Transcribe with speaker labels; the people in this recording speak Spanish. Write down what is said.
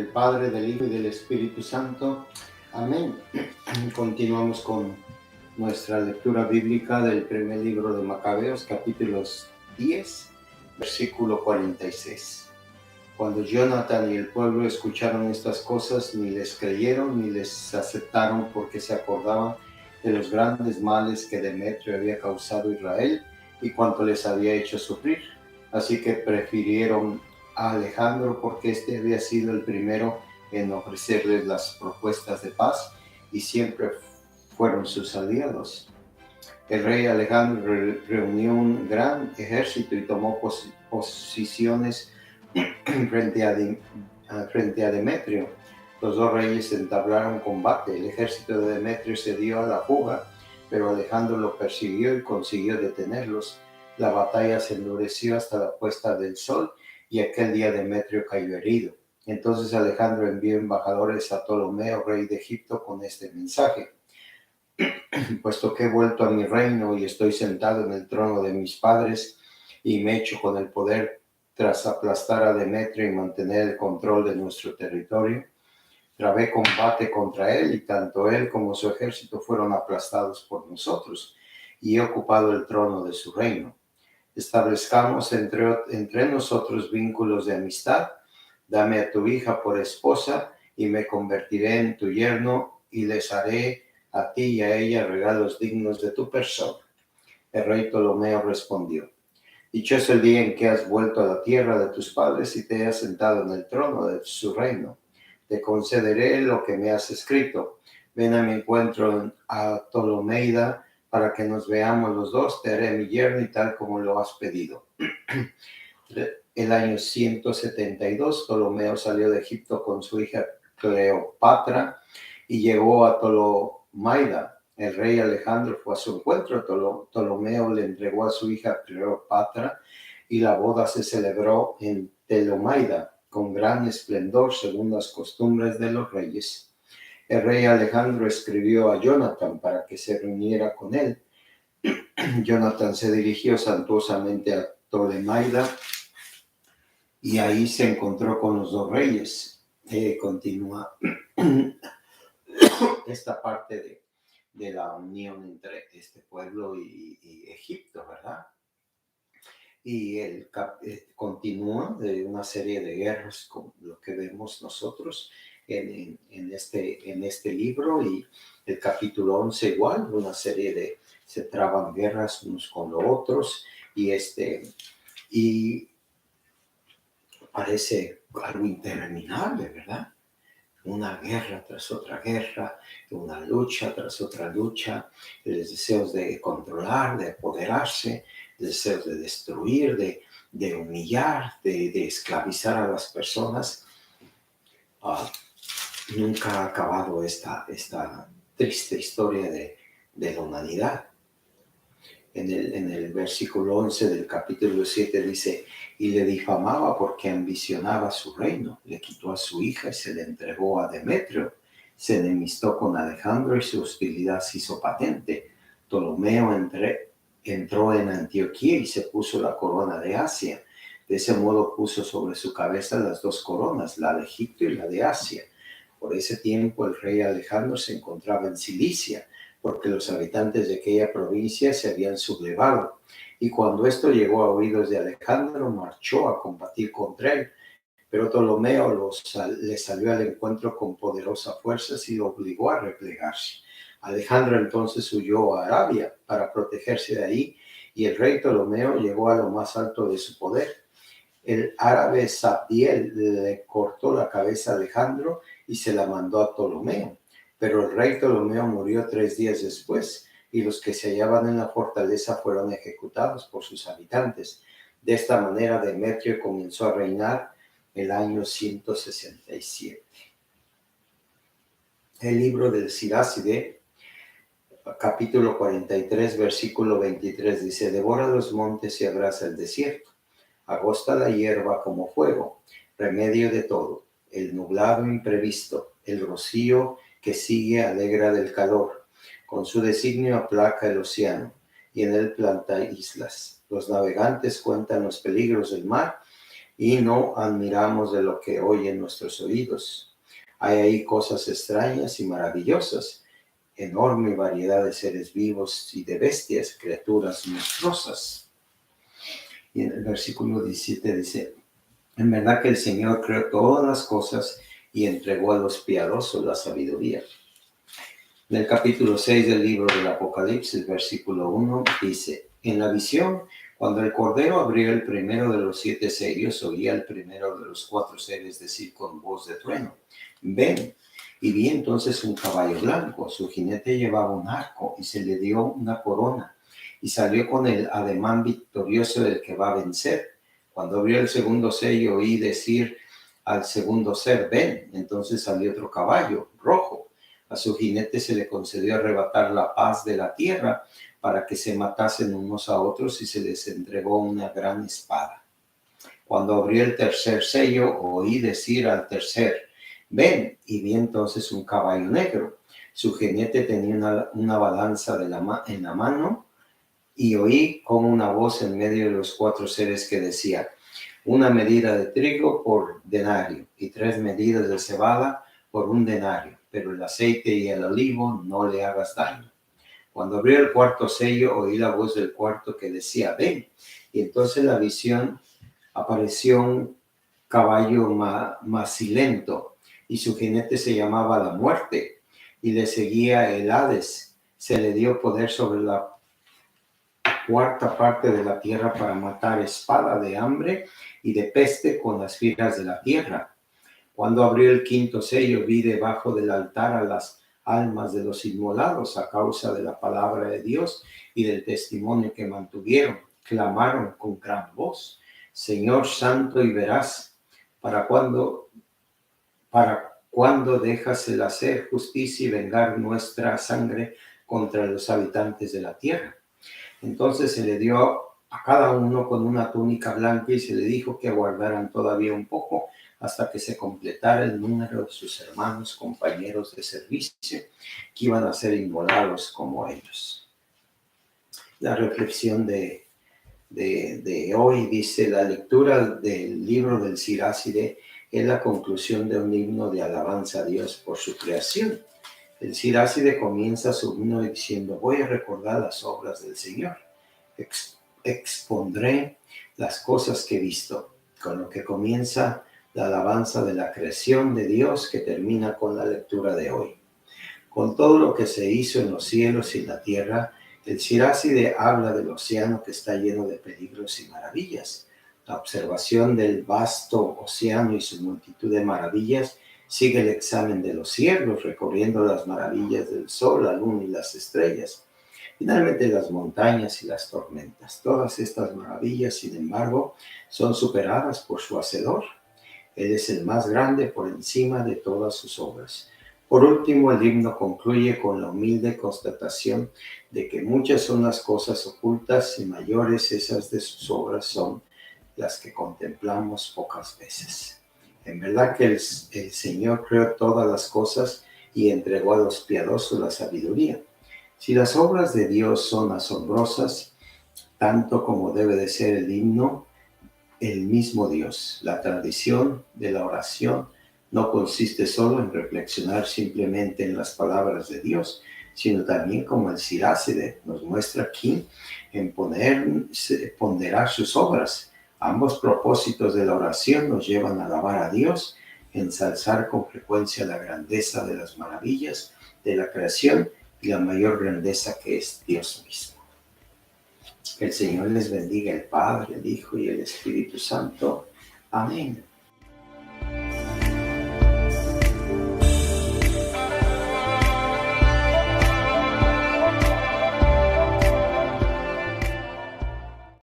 Speaker 1: del Padre, del Hijo y del Espíritu Santo. Amén. Continuamos con nuestra lectura bíblica del primer libro de Macabeos, capítulos 10, versículo 46. Cuando Jonathan y el pueblo escucharon estas cosas, ni les creyeron ni les aceptaron, porque se acordaban de los grandes males que Demetrio había causado a Israel y cuánto les había hecho sufrir. Así que prefirieron a Alejandro, porque este había sido el primero en ofrecerles las propuestas de paz y siempre fueron sus aliados. El rey Alejandro reunió un gran ejército y tomó posiciones frente a Demetrio. Los dos reyes entablaron combate. El ejército de Demetrio se dio a la fuga, pero Alejandro lo persiguió y consiguió detenerlos. La batalla se endureció hasta la puesta del sol y aquel día Demetrio cayó herido. Entonces Alejandro envió embajadores a Ptolomeo, rey de Egipto, con este mensaje: puesto que he vuelto a mi reino y estoy sentado en el trono de mis padres y me echo con el poder tras aplastar a Demetrio y mantener el control de nuestro territorio, trabé combate contra él y tanto él como su ejército fueron aplastados por nosotros y he ocupado el trono de su reino. Establezcamos entre nosotros vínculos de amistad. Dame a tu hija por esposa y me convertiré en tu yerno y les haré a ti y a ella regalos dignos de tu persona. El rey Ptolomeo respondió: dichoso el día en que has vuelto a la tierra de tus padres y te has sentado en el trono de su reino. Te concederé lo que me has escrito. Ven a mi encuentro a Ptolomeida para que nos veamos los dos. Te haré mi yerno y tal como lo has pedido. El año 172, Ptolomeo salió de Egipto con su hija Cleopatra y llegó a Ptolomaida. El rey Alejandro fue a su encuentro. Ptolomeo le entregó a su hija Cleopatra y la boda se celebró en Ptolomaida con gran esplendor según las costumbres de los reyes. El rey Alejandro escribió a Jonathan para que se reuniera con él. Jonathan se dirigió suntuosamente a Ptolemaida y ahí se encontró con los dos reyes. Continúa esta parte de la unión entre este pueblo y Egipto, ¿verdad? Y él continúa de una serie de guerras, como lo que vemos nosotros en este libro, y el capítulo 11 igual, una serie de, se traban guerras unos con los otros, y parece algo interminable, ¿verdad? Una guerra tras otra guerra, una lucha tras otra lucha, los deseos de controlar, de apoderarse, deseos de destruir, de humillar, de esclavizar a las personas. Nunca ha acabado esta triste historia de la humanidad. En el versículo 11 del capítulo 7 dice: y le difamaba porque ambicionaba su reino, le quitó a su hija y se le entregó a Demetrio, se enemistó con Alejandro y su hostilidad se hizo patente. Ptolomeo entró en Antioquía y se puso la corona de Asia. De ese modo puso sobre su cabeza las dos coronas, la de Egipto y la de Asia. Por ese tiempo el rey Alejandro se encontraba en Cilicia, porque los habitantes de aquella provincia se habían sublevado. Y cuando esto llegó a oídos de Alejandro, marchó a combatir contra él. Pero Ptolomeo le salió al encuentro con poderosas fuerzas y lo obligó a replegarse. Alejandro entonces huyó a Arabia para protegerse de ahí, y el rey Ptolomeo llegó a lo más alto de su poder. El árabe Sabdiel le cortó la cabeza a Alejandro y se la mandó a Ptolomeo. Pero el rey Ptolomeo murió 3 días después, y los que se hallaban en la fortaleza fueron ejecutados por sus habitantes. De esta manera Demetrio comenzó a reinar el año 167. El libro del Siráside, capítulo 43, versículo 23, dice: devora los montes y abrasa el desierto, agosta la hierba como fuego, remedio de todo, el nublado imprevisto, el rocío que sigue alegra del calor, con su designio aplaca el océano y en él planta islas. Los navegantes cuentan los peligros del mar, y no admiramos de lo que oyen nuestros oídos. Hay ahí cosas extrañas y maravillosas, enorme variedad de seres vivos y de bestias, criaturas monstruosas. Y en el versículo 17 dice, en verdad que el Señor creó todas las cosas y entregó a los piadosos la sabiduría. En el capítulo 6 del libro del Apocalipsis, versículo 1, dice, en la visión, cuando el Cordero abrió el primero de los 7 sellos, oía el primero de los 4 seres decir con voz de trueno, ven. Y vi entonces un caballo blanco, su jinete llevaba un arco y se le dio una corona y salió con el ademán victorioso del que va a vencer. Cuando abrió el segundo sello oí decir al segundo ser, ven. Entonces salió otro caballo rojo. A su jinete se le concedió arrebatar la paz de la tierra para que se matasen unos a otros y se les entregó una gran espada. Cuando abrió el tercer sello, oí decir al tercer, ven, y vi entonces un caballo negro. Su jinete tenía una balanza en la mano y oí como una voz en medio de los 4 seres que decía, una medida de trigo por denario y 3 medidas de cebada por un denario, pero el aceite y el olivo no le hagas daño. Cuando abrió el cuarto sello, oí la voz del cuarto que decía, ven. Y entonces la visión apareció un caballo macilento y su jinete se llamaba la muerte y le seguía el Hades. Se le dio poder sobre la cuarta parte de la tierra para matar espada de hambre y de peste con las fieras de la tierra. Cuando abrió el quinto sello, vi debajo del altar a las almas de los inmolados a causa de la palabra de Dios y del testimonio que mantuvieron. Clamaron con gran voz, Señor santo y veraz, ¿para cuándo dejas el hacer justicia y vengar nuestra sangre contra los habitantes de la tierra? Entonces se le dio a cada uno con una túnica blanca y se le dijo que aguardaran todavía un poco hasta que se completara el número de sus hermanos, compañeros de servicio, que iban a ser inmolados como ellos. La reflexión de hoy dice, la lectura del libro del Siráside es la conclusión de un himno de alabanza a Dios por su creación. El Siráside comienza su himno diciendo, voy a recordar las obras del Señor, expondré las cosas que he visto, con lo que comienza la alabanza de la creación de Dios que termina con la lectura de hoy. Con todo lo que se hizo en los cielos y la tierra, el Siráside habla del océano que está lleno de peligros y maravillas. La observación del vasto océano y su multitud de maravillas sigue el examen de los cielos, recorriendo las maravillas del sol, la luna y las estrellas. Finalmente, las montañas y las tormentas. Todas estas maravillas, sin embargo, son superadas por su Hacedor. Él es el más grande por encima de todas sus obras. Por último, el himno concluye con la humilde constatación de que muchas son las cosas ocultas y mayores esas de sus obras son las que contemplamos pocas veces. En verdad que el Señor creó todas las cosas y entregó a los piadosos la sabiduría. Si las obras de Dios son asombrosas, tanto como debe de ser el himno, el mismo Dios. La tradición de la oración no consiste solo en reflexionar simplemente en las palabras de Dios, sino también, como el Siráside nos muestra aquí, en ponderar sus obras. Ambos propósitos de la oración nos llevan a alabar a Dios, ensalzar con frecuencia la grandeza de las maravillas de la creación y la mayor grandeza que es Dios mismo. Que el Señor les bendiga, el Padre, el Hijo y el Espíritu Santo. Amén.